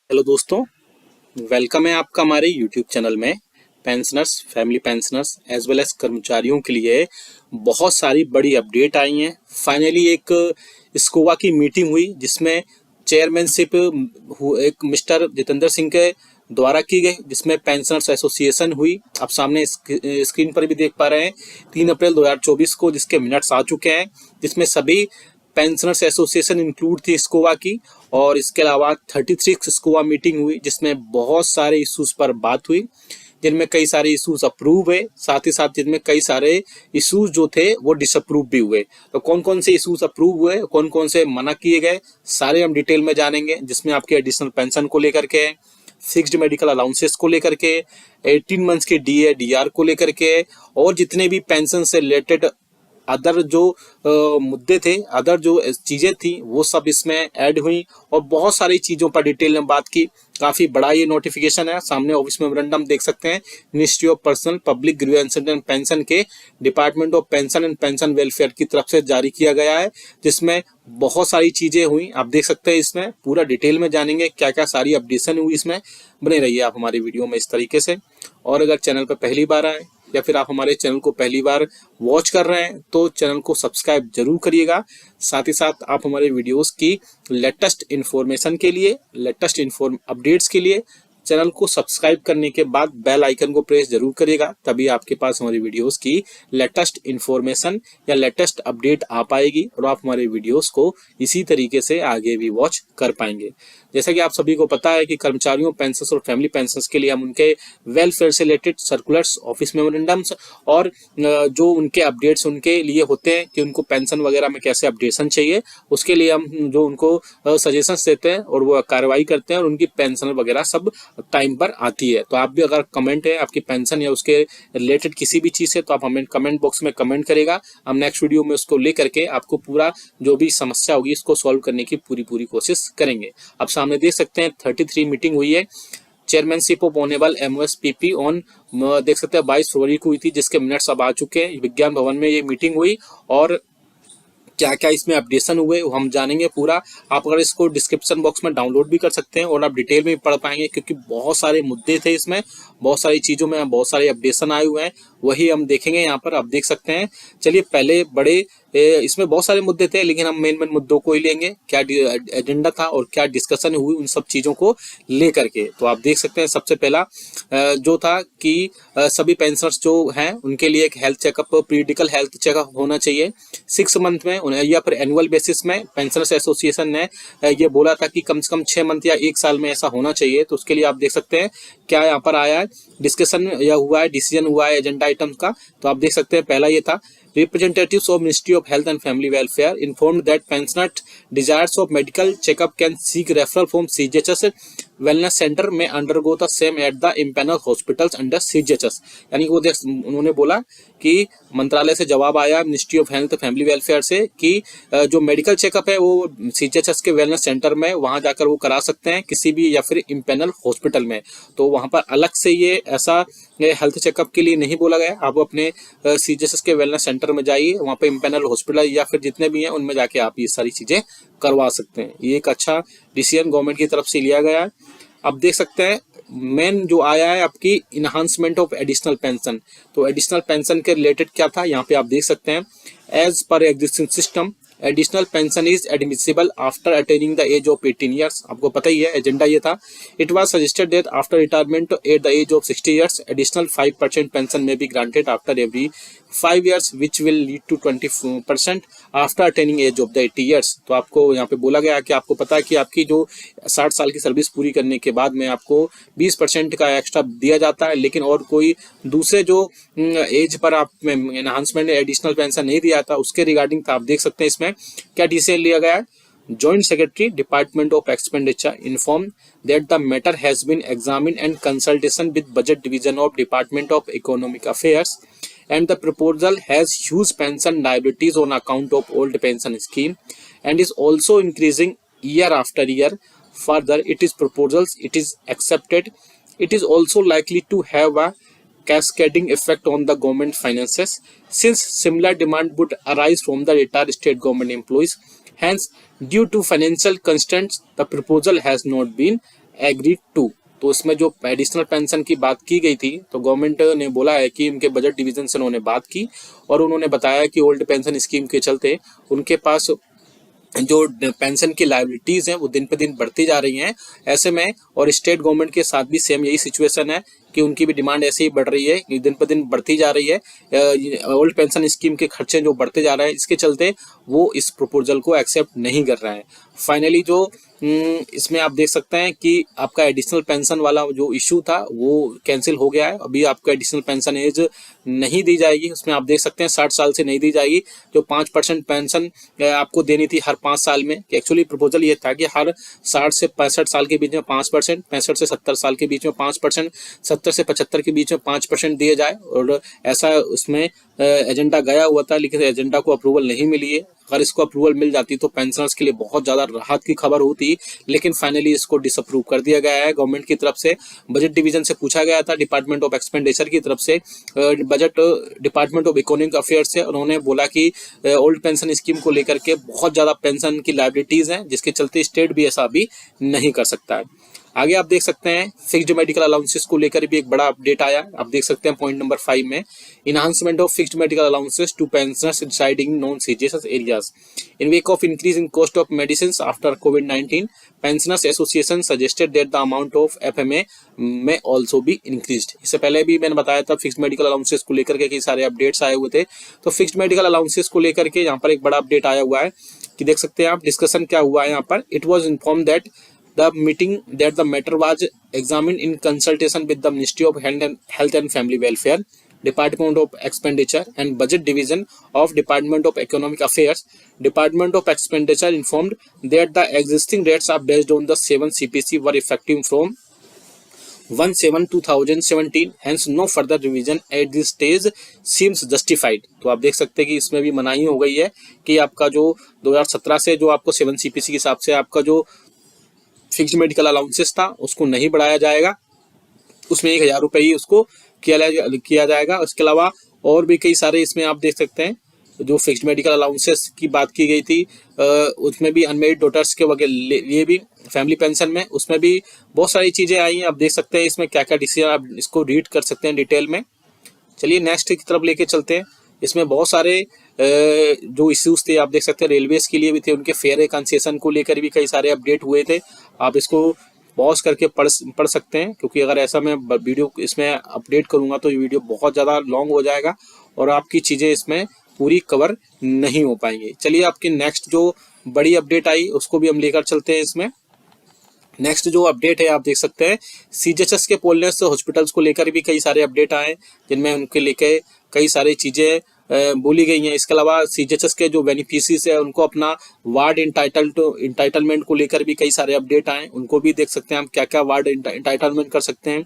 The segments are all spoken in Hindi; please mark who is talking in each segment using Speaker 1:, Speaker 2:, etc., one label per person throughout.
Speaker 1: हेलो दोस्तों, वेलकम है आपका हमारे यूट्यूब चैनल में। Pensioners, family pensioners as well as कर्मचारियों के लिए बहुत सारी बड़ी अपडेट आई हैं। फाइनली एक स्कोवा की मीटिंग हुई जिसमें चेयरमैनशिप एक मिस्टर जितेंद्र सिंह के द्वारा की गई, जिसमें पेंशनर्स एसोसिएशन हुई। आप सामने स्क्रीन पर भी देख पा रहे हैं 3 अप्रैल 2024 को, जिसके मिनट्स आ चुके हैं, जिसमें सभी पेंशनर्स एसोसिएशन इंक्लूड थी स्कोवा की। और इसके अलावा 33 स्कोवा मीटिंग हुई जिसमें बहुत सारे इश्यूज पर बात हुई, जिनमें कई सारे इश्यूज अप्रूव हुए, साथ ही साथ जिनमें कई सारे इश्यूज जो थे वो डिसअप्रूव भी हुए। तो कौन कौन से इश्यूज अप्रूव हुए, कौन कौन से मना किए गए, सारे हम डिटेल में जानेंगे। जिसमें आपके एडिशनल पेंशन को लेकर के, फिक्स्ड मेडिकल अलाउंसेस को लेकर के, 18 मंथ्स के डीए डीआर को लेकर के, और जितने भी पेंशन से रिलेटेड अदर जो मुद्दे थे, अदर जो चीज़ें थी, वो सब इसमें ऐड हुई। और बहुत सारी चीज़ों पर डिटेल में बात की। काफ़ी बड़ा ये नोटिफिकेशन है। सामने ऑफिस मेमोरेंडम देख सकते हैं, ministry of personnel public grievances and pension के department of pension and pension welfare की तरफ से जारी किया गया है, जिसमें बहुत सारी चीज़ें हुई। आप देख सकते हैं, इसमें पूरा डिटेल में जानेंगे क्या क्या सारी अपडेशन हुई। इसमें बने रहिए आप हमारी वीडियो में इस तरीके से। और अगर चैनल पर पहली बार आए या फिर आप हमारे चैनल को पहली बार वॉच कर रहे हैं तो चैनल को सब्सक्राइब जरूर करिएगा। साथ ही साथ आप हमारे वीडियोस की लेटेस्ट इन्फॉर्मेशन के लिए, लेटेस्ट अपडेट्स के लिए चैनल को सब्सक्राइब करने के बाद बेल आइकन को प्रेस जरूर करिएगा, तभी आपके पास हमारी वीडियोस की लेटेस्ट इन्फॉर्मेशन या लेटेस्ट अपडेट आ पाएगी और आप हमारे वीडियोस को इसी तरीके से आगे भी वॉच कर पाएंगे। जैसा कि आप सभी को पता है कि कर्मचारियों पेंशन और फैमिली पेंशन के लिए हम उनके वेलफेयर से रिलेटेड सर्कुलर्स, ऑफिस मेमोरेंडम्स और जो उनके अपडेट्स उनके लिए होते हैं कि उनको पेंशन वगैरह में कैसे अपडेशन चाहिए, उसके लिए हम जो उनको सजेशंस देते हैं और वो कार्रवाई करते हैं और उनकी पेंशन वगैरह सब टाइम पर आती है। तो आप भी अगर कमेंट है आपकी पेंशन या उसके रिलेटेड किसी भी चीज़ है तो आप हमें कमेंट बॉक्स में कमेंट करेगा। हम नेक्स्ट वीडियो में उसको लेकर के आपको पूरा जो भी समस्या होगी इसको सॉल्व करने की पूरी कोशिश करेंगे। अब सामने देख सकते हैं 33 मीटिंग हुई है। चेयरमैनशिप ऑफ ऑनेबल एमओएसपीपी ऑन देख सकते हैं 22 फरवरी को हुई थी, जिसके मिनट्स अब आ चुके हैं। विज्ञान भवन में ये मीटिंग हुई और क्या क्या इसमें अपडेशन हुए वो हम जानेंगे पूरा। आप अगर इसको डिस्क्रिप्शन बॉक्स में डाउनलोड भी कर सकते हैं और आप डिटेल में भी पढ़ पाएंगे, क्योंकि बहुत सारे मुद्दे थे इसमें, बहुत सारी चीज़ों में बहुत सारे अपडेशन आए हुए हैं, वही हम देखेंगे यहाँ पर। आप देख सकते हैं। चलिए पहले बड़े इसमें बहुत सारे मुद्दे थे, लेकिन हम मेन मुद्दों को ही लेंगे, क्या एजेंडा था और क्या डिस्कशन हुई उन सब चीज़ों को लेकर के। तो आप देख सकते हैं सबसे पहला जो था कि सभी पेंशनर्स जो हैं उनके लिए एक health checkup, periodical health checkup होना चाहिए 6 मंथ में या फिर एनुअल बेसिस में। पेंशनर्स एसोसिएशन ने ये बोला था कि कम से कम 6 मंथ या 1 साल में ऐसा होना चाहिए। तो उसके लिए आप देख सकते हैं क्या यहाँ पर आया है, डिस्कशन या हुआ है, डिसीजन हुआ है एजेंडा आइटम का। तो आप देख सकते हैं पहला ये था, representatives of Ministry of Health and Family Welfare informed that pensioner desires of medical checkup can seek referral from CGHS wellness center may undergo the same at the impaneled hospitals under CGHS। यानी वो उन्होंने बोला कि मंत्रालय से जवाब आया ministry of health family welfare से कि जो मेडिकल चेकअप है वो सीजीएचएस के वेलनेस सेंटर में वहां जाकर वो करा सकते हैं किसी भी, या फिर इम्पेनल हॉस्पिटल में। तो वहां पर अलग से ये ऐसा हेल्थ चेकअप के लिए नहीं बोला गया। आप अपने सीजीएचएस के वेलनेस सेंटर में जाइए, वहां पे इम्पेनल हॉस्पिटल या फिर जितने भी हैं उनमें जाके आप ये सारी चीजें करवा सकते हैं। ये एक अच्छा डिसीजन गवर्नमेंट की तरफ से लिया गया है। अब देख सकते हैं मेन जो आया है आपकी इनहांसमेंट ऑफ एडिशनल पेंशन। तो एडिशनल पेंशन के रिलेटेड क्या था यहाँ पे आप देख सकते हैं, as per existing system additional pension is admissible after attaining the age of 18 years. आपको पता ही है एजेंडा ये था। It was suggested that after retirement at the age of 60 years additional 5% pension may be granted after every 5 years which will lead to 20% after attaining age of the 80 years। तो आपको यहाँ पे बोला गया कि आपको पता है कि आपकी जो 60 साल की सर्विस पूरी करने के बाद में आपको 20% का एक्स्ट्रा दिया जाता है, लेकिन और कोई दूसरे जो एज पर आप एनहांसमेंट एडिशनल पेंशन नहीं दिया था उसके रिगार्डिंग था। आप देख सकते हैं इसमें क्या डिसीजन लिया गया है। Joint Secretary Department of Expenditure informed that the matter has been examined and consultation with Budget Division of Department of Economic Affairs and the proposal has huge pension liabilities on account of old pension scheme and is also increasing year after year. Further, it is proposals, it is accepted. It is also likely to have a cascading effect on the government finances since similar demand would arise from the retired state government employees. Hence, due to financial constraints, the proposal has not been agreed to. तो इसमें जो एडिशनल पेंशन की बात की गई थी, तो गवर्नमेंट ने बोला है कि उनके बजट डिवीजन से उन्होंने बात की और उन्होंने बताया कि ओल्ड पेंशन स्कीम के चलते उनके पास जो पेंशन की लायबिलिटीज हैं वो दिन पे दिन बढ़ती जा रही हैं। ऐसे में और स्टेट गवर्नमेंट के साथ भी सेम यही सिचुएशन है कि उनकी भी डिमांड ऐसे ही बढ़ रही है कि दिन पे दिन बढ़ती जा रही है। ओल्ड पेंशन स्कीम के खर्चे जो बढ़ते जा रहे हैं, इसके चलते वो इस प्रपोजल को एक्सेप्ट नहीं कर रहा है। फाइनली जो इसमें आप देख सकते हैं कि आपका एडिशनल पेंशन वाला जो इशू था वो कैंसिल हो गया है। अभी आपको एडिशनल पेंशन एज नहीं दी जाएगी, उसमें आप देख सकते हैं 60 साल से नहीं दी जाएगी। जो 5% पेंशन आपको देनी थी हर 5 साल में, एक्चुअली प्रपोजल ये था कि हर 60 से 65 साल के बीच में 5%, 65 से 70 साल के बीच में 5%, 70 से 75 के बीच में 5% दिए जाए। और ऐसा उसमें एजेंडा गया हुआ था, लेकिन एजेंडा को अप्रूवल नहीं मिली है। अगर इसको अप्रूवल मिल जाती तो पेंशनर्स के लिए बहुत ज़्यादा राहत की खबर होती, लेकिन फाइनली इसको डिसअप्रूव कर दिया गया है गवर्नमेंट की तरफ से। बजट डिवीजन से पूछा गया था, डिपार्टमेंट ऑफ एक्सपेंडिचर की तरफ से, budget department of economic affairs से, उन्होंने बोला कि ओल्ड पेंशन स्कीम को लेकर के बहुत ज़्यादा पेंशन की लायबिलिटीज़ हैं, जिसके चलते स्टेट भी ऐसा अभी नहीं कर सकता है। आगे आप देख सकते हैं फिक्स्ड मेडिकल अलाउंसेस को लेकर भी एक बड़ा अपडेट आया। आप देख सकते हैं पॉइंट नंबर 5 में, enhancement of fixed medical allowances to pensioners residing in non CGH areas in wake of increase in cost of medicine after कोविड-19, pensioners association suggested that the amount of FMA may also be increased. इससे पहले भी मैंने बताया था फिक्स्ड मेडिकल अलाउंसेस को लेकर के कई सारे अपडेट्स आए हुए थे। तो फिक्स्ड मेडिकल अलाउंसेस को लेकर के यहाँ पर एक बड़ा अपडेट आया हुआ है कि देख सकते हैं आप डिस्कशन क्या हुआ है यहाँ पर। It was inform that the meeting that the matter was examined in consultation with the Ministry of Health and Family Welfare, Department of Expenditure and Budget Division of Department of Economic Affairs. Department of Expenditure informed that the existing rates are based on the 7 CPC were effective from 1/7/2017, hence no further revision at this stage seems justified। तो आप देख सकते हैं कि इसमें भी मनाही हो गई है कि आपका जो 2017 से जो आपको 7 CPC के हिसाब से आपका जो फिक्स्ड मेडिकल अलाउंसेस था उसको नहीं बढ़ाया जाएगा, उसमें 1000 रुपये ही उसको किया जाएगा। उसके अलावा और भी कई सारे इसमें आप देख सकते हैं जो फिक्स्ड मेडिकल अलाउंसेस की बात की गई थी, उसमें भी अनमेरिड डॉटर्स के वगैरह ये भी फैमिली पेंशन में उसमें भी बहुत सारी चीज़ें आई हैं। आप देख सकते हैं इसमें क्या क्या डिसीजन, आप इसको रीड कर सकते हैं डिटेल में। चलिए नेक्स्ट की तरफ लेके चलते हैं। इसमें बहुत सारे जो इश्यूज थे आप देख सकते हैं, रेलवेज के लिए भी थे, उनके फेयर कंसेशन को लेकर भी कई सारे अपडेट हुए थे। आप इसको पॉज करके पढ़ सकते हैं, क्योंकि अगर ऐसा मैं वीडियो इसमें अपडेट करूंगा तो ये वीडियो बहुत ज़्यादा लॉन्ग हो जाएगा और आपकी चीज़ें इसमें पूरी कवर नहीं हो पाएंगी। चलिए आपकी नेक्स्ट जो बड़ी अपडेट आई उसको भी हम लेकर चलते हैं। इसमें नेक्स्ट जो अपडेट है आप देख सकते हैं सीजीएचएस के पोलनेस हॉस्पिटल्स को लेकर भी कई सारे अपडेट आए, जिनमें उनके लेके कई सारी चीज़ें बोली गई हैं। इसके अलावा सीजीएचएस के जो बेनिफिशियरीज है उनको अपना वार्ड इंटाइटलमेंट को लेकर भी कई सारे अपडेट आए, उनको भी देख सकते हैं हम क्या क्या वार्ड इंटाइटलमेंट कर सकते हैं।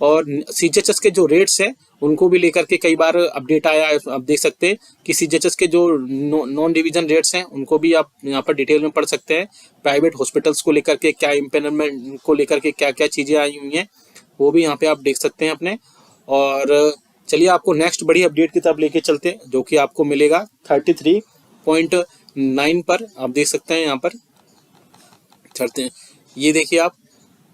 Speaker 1: और सीजीएचएस के जो रेट्स हैं उनको भी लेकर के कई बार अपडेट आया है। आप देख सकते हैं कि सीजीएचएस के जो नॉन डिवीजन रेट्स हैं उनको भी आप यहाँ पर डिटेल में पढ़ सकते हैं। प्राइवेट हॉस्पिटल्स को लेकर के क्या इम्पेनमेंट को लेकर के क्या क्या चीज़ें आई हुई हैं वो भी यहाँ पे आप देख सकते हैं अपने। और चलिए आपको नेक्स्ट बड़ी अपडेट की तरफ लेके चलते हैं, जो कि आपको मिलेगा 33.9 पर। आप देख सकते हैं यहाँ पर चलते हैं, ये देखिए आप,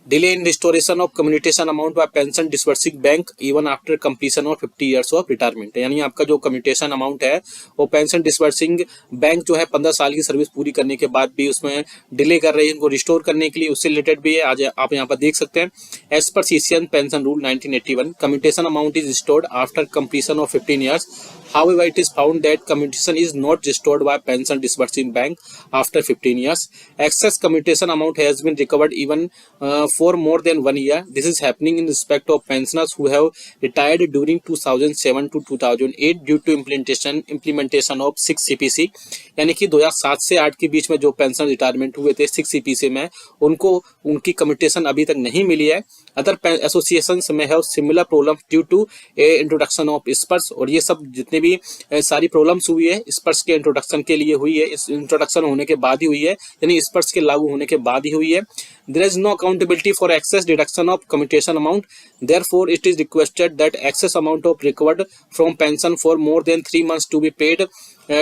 Speaker 1: delay in restoration of commutation amount by pension disbursing bank even after completion of 50 years of retirement. यानी आपका जो कम्युनिटेशन अमाउंट है वो पेंशन डिसबर्सिंग बैंक जो है 15 साल की सर्विस पूरी करने के बाद भी उसमें डिले कर रही है, इनको रिस्टोर करने के लिए, उससे रिलेटेड भी है। आज आप यहाँ पर देख सकते हैं as per CCN pension rule 1981 commutation amount is restored after completion of 15 years. However, it is found that commutation is not restored by pension disbursing bank after 15 years. Excess commutation amount has been recovered even for more than 1 year. This is happening in respect of pensioners who have retired during 2007 to 2008 due to implementation of 6 CPC. यानी कि 2007 से 8 के बीच में जो पेंशन रिटायरमेंट हुए थे 6 CPC में, उनको उनकी कम्युटेशन अभी तक नहीं मिली है। अदर एसोसिएशंस में है similar problem due to introduction of Sparsh. और ये सब जितने भी सारी प्रॉब्लम्स हुई है स्पर्श के इंट्रोडक्शन के लिए हुई है, इस इंट्रोडक्शन होने के बाद ही हुई है, यानी स्पर्श के लागू होने के बाद ही हुई है। There is no accountability for excess deduction of commutation amount. Therefore, it is requested that excess amount of recovered from pension for more than 3 months to be paid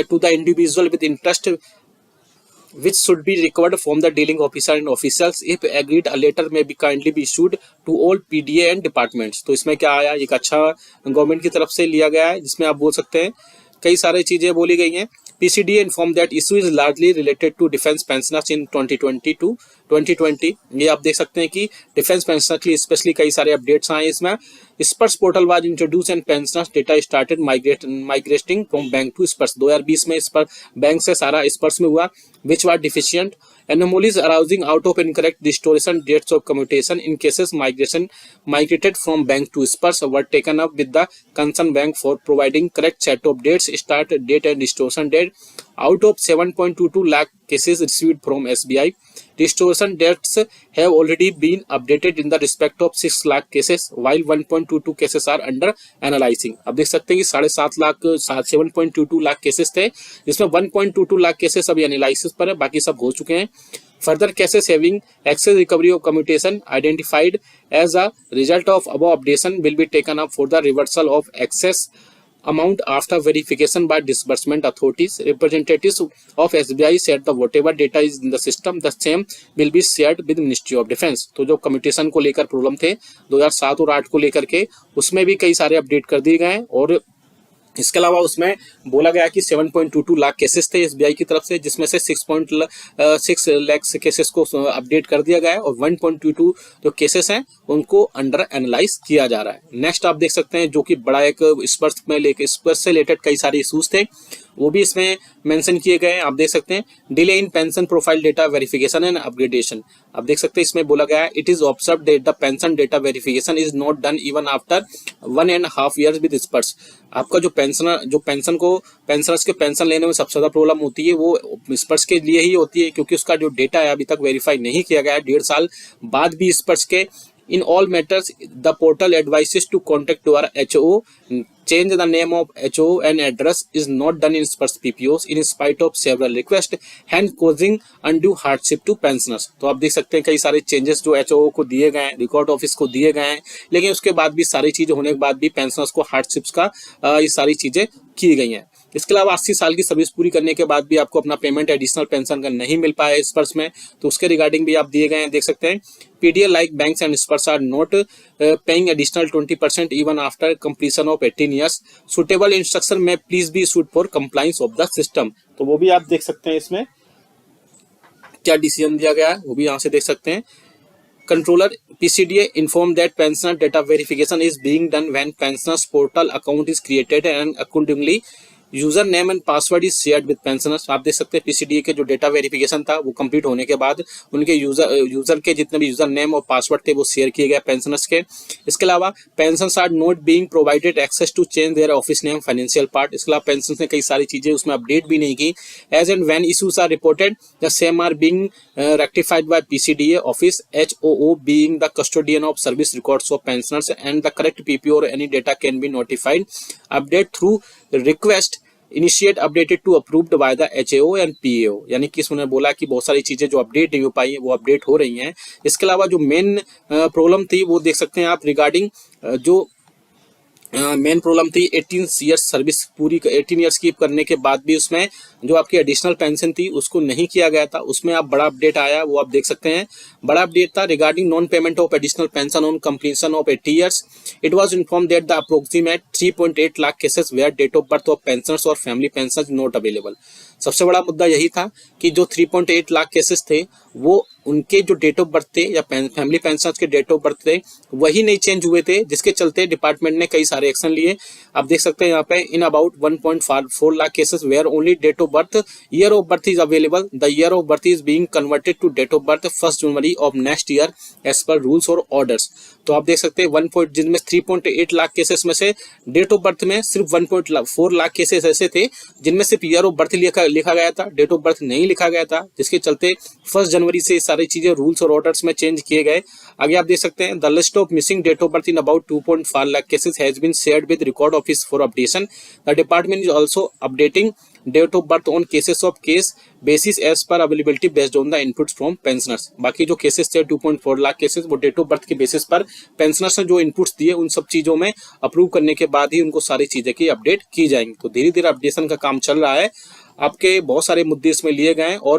Speaker 1: to the individual with interest which should be recovered from the dealing officer and officials. If agreed, a letter may be kindly be issued to all PDA and departments. तो इसमें क्या आया, एक अच्छा गवर्नमेंट की तरफ से लिया गया है, जिसमें आप बोल सकते हैं कई सारी चीजें बोली गई हैं. PCDA informed that issue is largely related to defense pensioners in 2020 to 2020. ये आप देख सकते हैं कि डिफेंस पेंशनर के लिए स्पेशली कई सारे अपडेट्स आए इसमें. Sparsh portal was introduce and pensioners data started migrating from bank to Sparsh. 2020 में स्पर्श बैंक से सारा स्पर्श में हुआ, which was deficient. Anomalies arising out of incorrect distortion dates of commutation in cases migrated from bank to Spurs were taken up with the concerned bank for providing correct set of dates, start date and distortion date. Out of 7.22 lakh cases received from SBI, distortion dates have already been updated in the respect of 6 lakh cases, while 1.22 cases are under analyzing. अब देख सकते हैं कि 7.22 लाख केसेस थे, जिसमें 1.22 लाख केसेस अभी एनालिसिस पर है, बाकी सब हो चुके हैं. Further cases having excess recovery of commutation identified as a result of above updation will be taken up for the reversal of excess amount after verification by disbursement authorities. Representatives of SBI said that whatever data is in the system, the same will be shared with Ministry of Defence. तो जो कम्यूटेशन को लेकर प्रॉब्लम थे 2007 और 8 को लेकर के, उसमें भी कई सारे अपडेट कर दिए गए हैं. और इसके अलावा उसमें बोला गया कि 7.22 लाख केसेस थे एसबीआई की तरफ से, जिसमें से 6.6 लाख केसेस को अपडेट कर दिया गया है और 1.22 जो केसेस हैं उनको अंडर एनालाइज किया जा रहा है. नेक्स्ट आप देख सकते हैं जो कि बड़ा एक स्पर्श में लेके स्पर्श से रिलेटेड कई सारे इशूज थे, वो भी इसमें मेंशन किए गए हैं. आप देख सकते हैं delay in pension profile data verification and upgradation. आप देख सकते हैं इसमें बोला गया है it is observed that the pension data verification is not done even after 1.5 years with स्पर्श. आपका जो पेंशनर्स के पेंशन लेने में सबसे ज्यादा प्रॉब्लम होती है वो स्पर्श के लिए ही होती है, क्योंकि उसका जो डेटा है अभी तक वेरीफाई नहीं किया गया है. 1.5 साल बाद भी स्पर्श के in all matters the portal advises to contact your HO. Change the name of HO and address is not done in Spurs PPOs in spite of several requests, hence causing undue hardship to pensioners. तो आप देख सकते हैं कई सारे चेंजेस जो HO को दिए गए हैं, रिकॉर्ड ऑफिस को दिए गए हैं, लेकिन उसके बाद भी सारी चीजें होने के बाद भी पेंशनर्स को हार्डशिप्स का ये सारी चीजें की गई हैं. इसके अलावा 80 साल की सर्विस पूरी करने के बाद भी आपको अपना पेमेंट एडिशनल पेंशन का नहीं मिल पाया स्पर्श में, तो उसके रिगार्डिंग भी आप दिए गए हैं. देख सकते हैं PDA like banks and Spurs are not paying additional 20% even after completion of 18 years. Suitable instruction may please be issued for compliance of the system. तो वो भी आप देख सकते हैं इसमें क्या डिसीजन दिया गया है, वो भी यहाँ से देख सकते हैं. Controller PCDA informed that pensioner data verification is being done when pensioners portal account is created and accordingly user name and password is shared with pensioners. आप देख सकते हैं पीसीडीए के जो डेटा वेरिफिकेशन था वो कंप्लीट होने के बाद उनके यूजर के जितने भी यूजर नेम और पासवर्ड थे वो शेयर किए गए पेंशनर्स के. इसके अलावा pensioners are not being provided access to change their office name financial part. इसके अलावा पेंशनर्स ने कई सारी चीजें उसमें अपडेट भी नहीं की. As and when issues are reported the same are being rectified by PCDA office, HOO being the custodian of service records of pensioners and the correct PPO or any data can be notified. Update through request initiate updated to approved by the HAO and PAO. यानी कि इसमें बोला कि बहुत सारी चीजें जो अपडेट नहीं हो पाई है वो अपडेट हो रही हैं. इसके अलावा जो मेन प्रॉब्लम थी वो देख सकते हैं आप रिगार्डिंग जो मेन प्रॉब्लम थी 18 ईयर्स सर्विस पूरी 18 ईयर्स की करने के बाद भी उसमें जो आपकी एडिशनल पेंशन थी उसको नहीं किया गया था. उसमें आप बड़ा अपडेट आया वो आप देख सकते हैं. बड़ा अपडेट था regarding non payment of additional pension on completion of 80 years. It was informed that the approximate 3.8 lakh cases where date of birth of pensioners और फैमिली पेंशनर्स नॉट अवेलेबल. सबसे बड़ा मुद्दा यही था कि जो 3.8 लाख केसेस थे वो उनके जो डेट ऑफ बर्थ थे या फैमिली पेंशनर्स के डेट ऑफ बर्थ थे वही नहीं चेंज हुए थे, जिसके चलते डिपार्टमेंट ने कई सारे एक्शन लिए. आप देख सकते हैं यहाँ पे in about 1.4 lakh cases where only date of birth year of birth is available. The year of birth is being converted to date of birth 1 January of next year as per rules और ऑर्डर्स. तो आप देख सकते हैं जिनमें 3.8 लाख केसेस में से डेट ऑफ बर्थ में सिर्फ 1.4 लाख केसेस ऐसे थे जिनमें सिर्फ ईयर ऑफ बर्थ लिखा गया था, डेट ऑफ बर्थ नहीं लिखा गया था, जिसके चलते 1 जनवरी से सारी चीजें रूल्स और ऑर्डर्स में चेंज किए गए. आगे आप देख सकते हैं the list of missing date of birth in about 2.4 lakh cases has been shared with record office for updation. The department is also updating date of birth on cases of case basis as per availability based on the inputs from pensioners. बाकी जो केसेस थे 2.4 लाख केसेस वो डेट ऑफ बर्थ के बेसिस पर पेंशनर्स ने जो इनपुट्स दिए उन सब चीजों में अप्रूव करने के बाद ही उनको सारी चीजें की अपडेट की जाएंगी. तो धीरे धीरे अपडेशन का काम चल रहा है. आपके बहुत सारे मुद्दे इसमें लिए गए हैं और